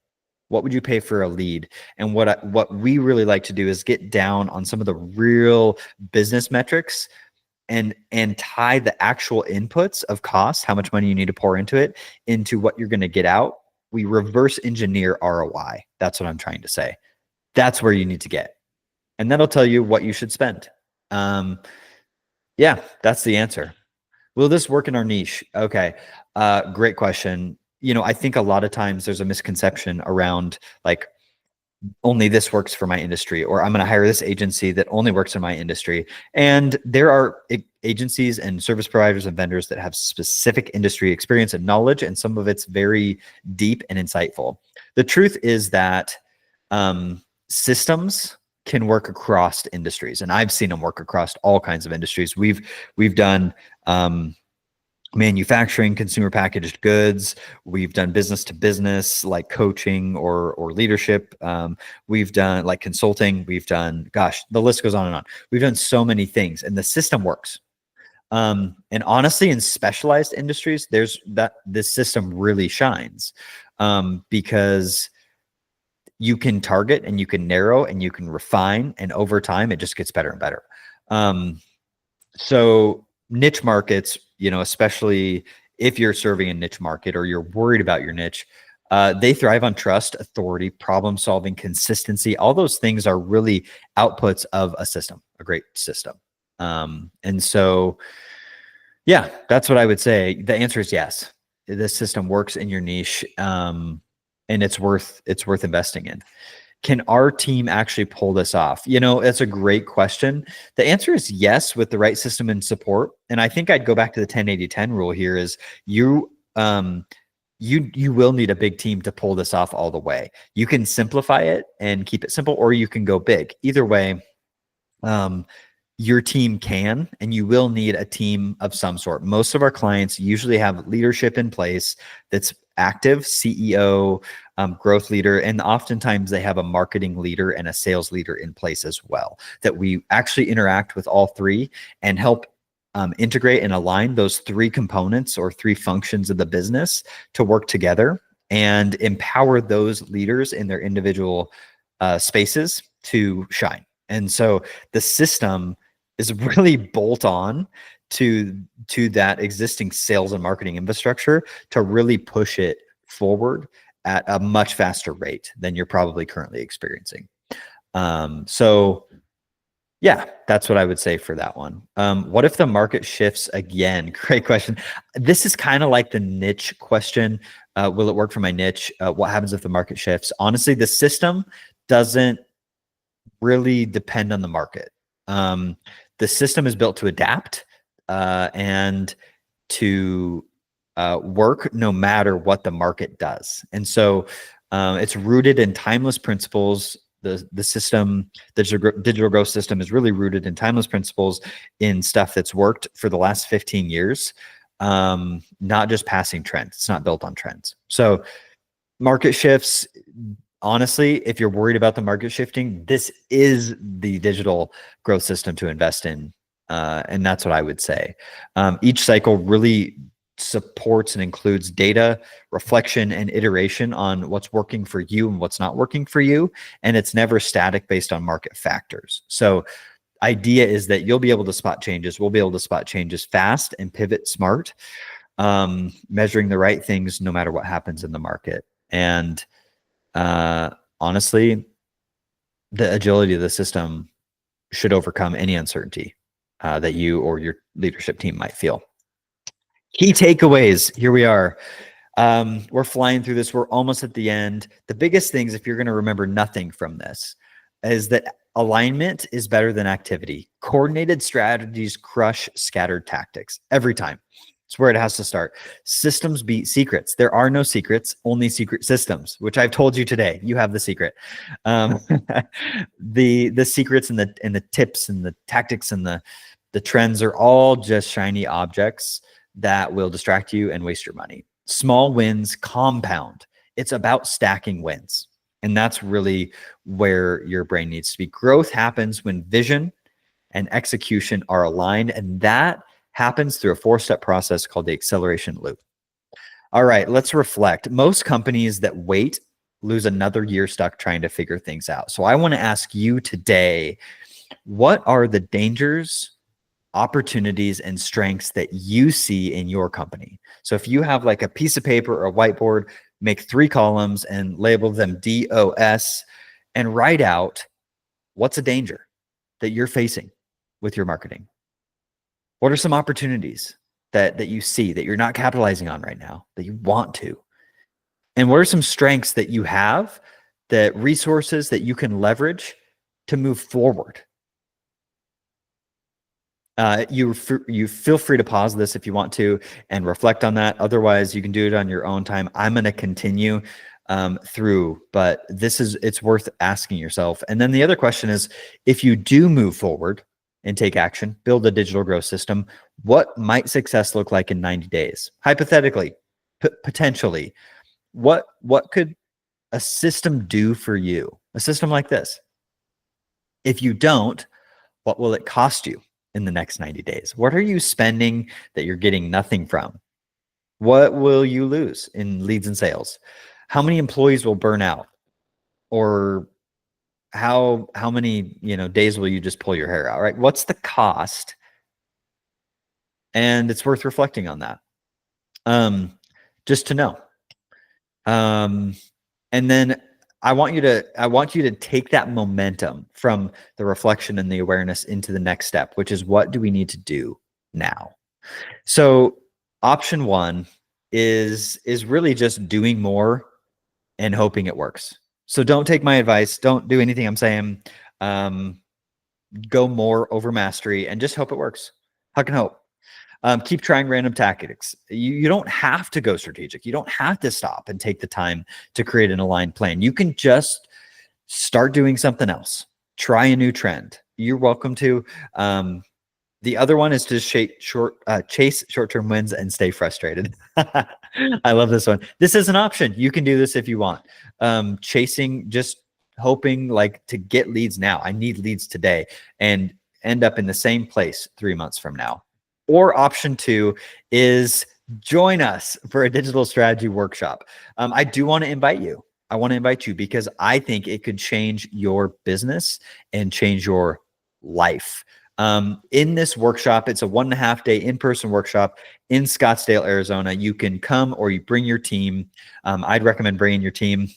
What would you pay for a lead? And what we really like to do is get down on some of the real business metrics and tie the actual inputs of cost, how much money you need to pour into it, into what you're going to get out. We reverse engineer ROI. That's what I'm trying to say. That's where you need to get. And that'll tell you what you should spend. Yeah, that's the answer. Will this work in our niche? Okay. Great question. I think a lot of times there's a misconception around like, only this works for my industry, or I'm going to hire this agency that only works in my industry. And there are agencies and service providers and vendors that have specific industry experience and knowledge, and some of it's very deep and insightful. The truth is that systems can work across industries, and I've seen them work across all kinds of industries. We've done manufacturing, consumer packaged goods. We've done business to business, like coaching or leadership. We've done like consulting. We've done, gosh, the list goes on and on. We've done so many things, and the system works. And honestly, in specialized industries, this system really shines, because you can target and you can narrow and you can refine, and over time, it just gets better and better. So niche markets, especially if you're serving a niche market or you're worried about your niche, they thrive on trust, authority, problem solving, consistency. All those things are really outputs of a system, a great system. And so, yeah, that's what I would say. The answer is yes. This system works in your niche, and it's worth investing in. Can our team actually pull this off? It's a great question. The answer is yes, with the right system and support. And I think I'd go back to the 10-80-10 rule here is you will need a big team to pull this off all the way. You can simplify it and keep it simple, or you can go big. Either way, your team can, and you will need a team of some sort. Most of our clients usually have leadership in place that's active, CEO, growth leader, and oftentimes they have a marketing leader and a sales leader in place as well, that we actually interact with all three and help integrate and align those three components or three functions of the business to work together and empower those leaders in their individual spaces to shine. And so the system is really bolt on to that existing sales and marketing infrastructure to really push it forward at a much faster rate than you're probably currently experiencing. So yeah, that's what I would say for that one. What if the market shifts again? Great question. This is kind of like the niche question. Will it work for my niche? What happens if the market shifts? Honestly, the system doesn't really depend on the market. The system is built to adapt and to work no matter what the market does. And so it's rooted in timeless principles. The system, the digital growth system, is really rooted in timeless principles, in stuff that's worked for the last 15 years, not just passing trends. It's not built on trends. So market shifts, honestly, if you're worried about the market shifting, this is the digital growth system to invest in. And that's what I would say. Each cycle really supports and includes data, reflection, and iteration on what's working for you and what's not working for you. And it's never static based on market factors. So idea is that you'll be able to spot changes. We'll be able to spot changes fast and pivot smart, measuring the right things no matter what happens in the market. And honestly, the agility of the system should overcome any uncertainty that you or your leadership team might feel. Key takeaways. Here we are. We're flying through this. We're almost at the end. The biggest things, if you're going to remember nothing from this, is that alignment is better than activity. Coordinated strategies crush scattered tactics every time. It's where it has to start. Systems beat secrets. There are no secrets, only secret systems, which I've told you today. You have the secret. The secrets and the tips and the tactics and the trends are all just shiny objects that will distract you and waste your money. Small wins compound. It's about stacking wins. And that's really where your brain needs to be. Growth happens when vision and execution are aligned, and that happens through a 4-step process called the acceleration loop. All right, let's reflect. Most companies that wait lose another year stuck trying to figure things out. So I want to ask you today, what are the dangers, opportunities, and strengths that you see in your company? So if you have like a piece of paper or a whiteboard, make 3 columns and label them DOS and write out what's a danger that you're facing with your marketing. What are some opportunities that you see that you're not capitalizing on right now that you want to? And what are some strengths that you have, that resources that you can leverage to move forward? You feel free to pause this if you want to and reflect on that. Otherwise, you can do it on your own time. I'm going to continue through, but it's worth asking yourself. And then the other question is, if you do move forward and take action, build a digital growth system, what might success look like in 90 days? Hypothetically, potentially, what could a system do for you? A system like this. If you don't, what will it cost you? in the next 90 days? What are you spending that you're getting nothing from? What will you lose in leads and sales? How many employees will burn out? Or how many, days will you just pull your hair out, right? What's the cost? And it's worth reflecting on that. Just to know. And then I want you to take that momentum from the reflection and the awareness into the next step, which is, what do we need to do now? So option one is really just doing more and hoping it works. So don't take my advice. Don't do anything I'm saying. Go more over mastery and just hope it works. Huck and hope. Keep trying random tactics. You don't have to go strategic. You don't have to stop and take the time to create an aligned plan. You can just start doing something else. Try a new trend. You're welcome to. The other one is to chase short-term wins and stay frustrated. I love this one. This is an option. You can do this if you want. Chasing, just hoping like to get leads now. I need leads today, and end up in the same place 3 months from now. Or option two is join us for a digital strategy workshop. I do want to invite you. I want to invite you because I think it could change your business and change your life. In this workshop, it's a 1.5 day in-person workshop in Scottsdale, Arizona. You can come or you bring your team. I'd recommend bringing your team.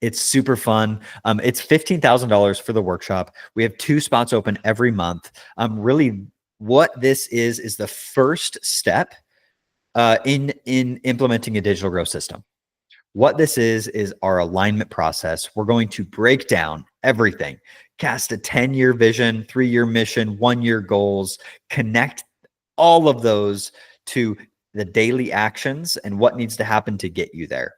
It's super fun. It's $15,000 for the workshop. We have 2 spots open every month. Really, what this is the first step in implementing a digital growth system. What this is our alignment process. We're going to break down everything, cast a 10-year vision, 3-year mission, 1-year goals, connect all of those to the daily actions and what needs to happen to get you there.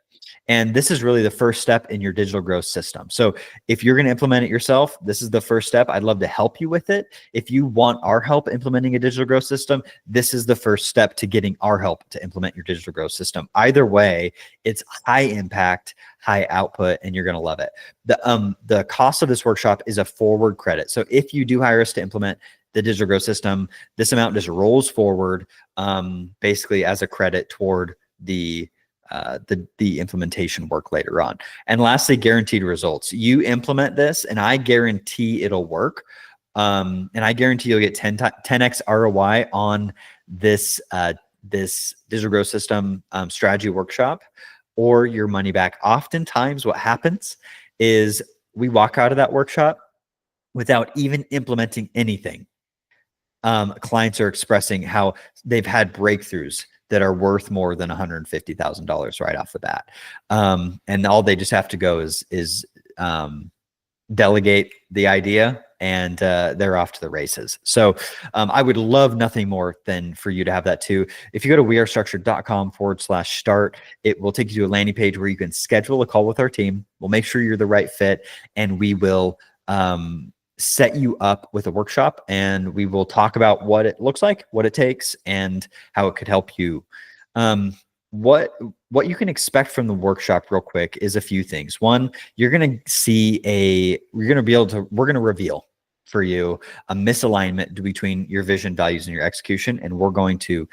And this is really the first step in your digital growth system. So if you're going to implement it yourself, this is the first step. I'd love to help you with it. If you want our help implementing a digital growth system, this is the first step to getting our help to implement your digital growth system. Either way, it's high impact, high output, and you're going to love it. The cost of this workshop is a forward credit. So if you do hire us to implement the digital growth system, this amount just rolls forward, basically as a credit toward the implementation work later on. And lastly, guaranteed results. You implement this and I guarantee it'll work. And I guarantee you'll get 10x ROI on this digital growth system strategy workshop, or your money back. Oftentimes what happens is we walk out of that workshop without even implementing anything. Clients are expressing how they've had breakthroughs that are worth more than $150,000 right off the bat. And all they just have to go is delegate the idea, and they're off to the races. So I would love nothing more than for you to have that too. If you go to wearestructured.com/start, it will take you to a landing page where you can schedule a call with our team. We'll make sure you're the right fit, and we will set you up with a workshop, and we will talk about what it looks like, what it takes, and how it could help you. What you can expect from the workshop real quick is a few things. One, you're going to we're going to reveal for you a misalignment between your vision, values, and your execution, and we're going to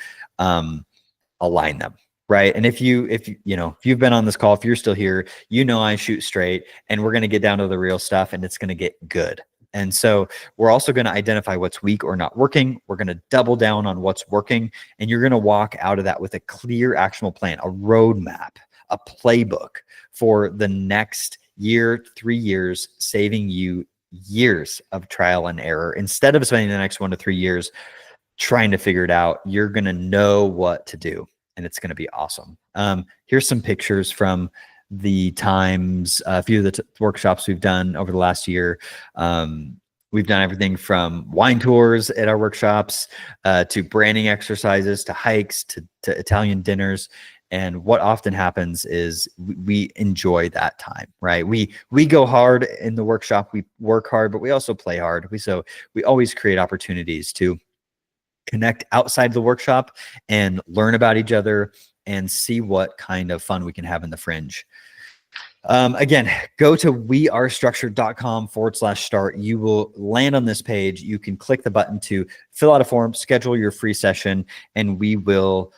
align them. Right. And if you've been on this call, if you're still here, I shoot straight, and we're going to get down to the real stuff, and it's going to get good. And so we're also going to identify what's weak or not working. We're going to double down on what's working, and you're going to walk out of that with a clear, actionable plan, a roadmap, a playbook for the next year, 3 years, saving you years of trial and error. Instead of spending the next 1 to 3 years trying to figure it out, you're going to know what to do, and it's going to be awesome. Here's some pictures from the times, a few of the workshops we've done over the last year. We've done everything from wine tours at our workshops, to branding exercises, to hikes, to Italian dinners. And what often happens is we enjoy that time, right? We go hard in the workshop, we work hard, but we also play hard. We always create opportunities to connect outside the workshop and learn about each other and see what kind of fun we can have in the fringe. Again, go to wearestructured.com/start. You will land on this page. You can click the button to fill out a form, schedule your free session, and we will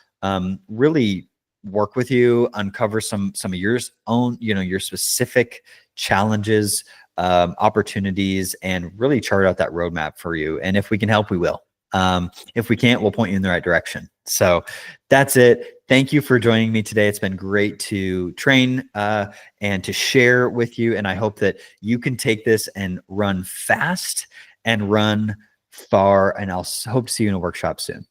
really work with you, uncover some of your own, your specific challenges, opportunities, and really chart out that roadmap for you. And if we can help, we will. If we can't, we'll point you in the right direction. So that's it. Thank you for joining me today. It's been great to train and to share with you. And I hope that you can take this and run fast and run far. And I'll hope to see you in a workshop soon.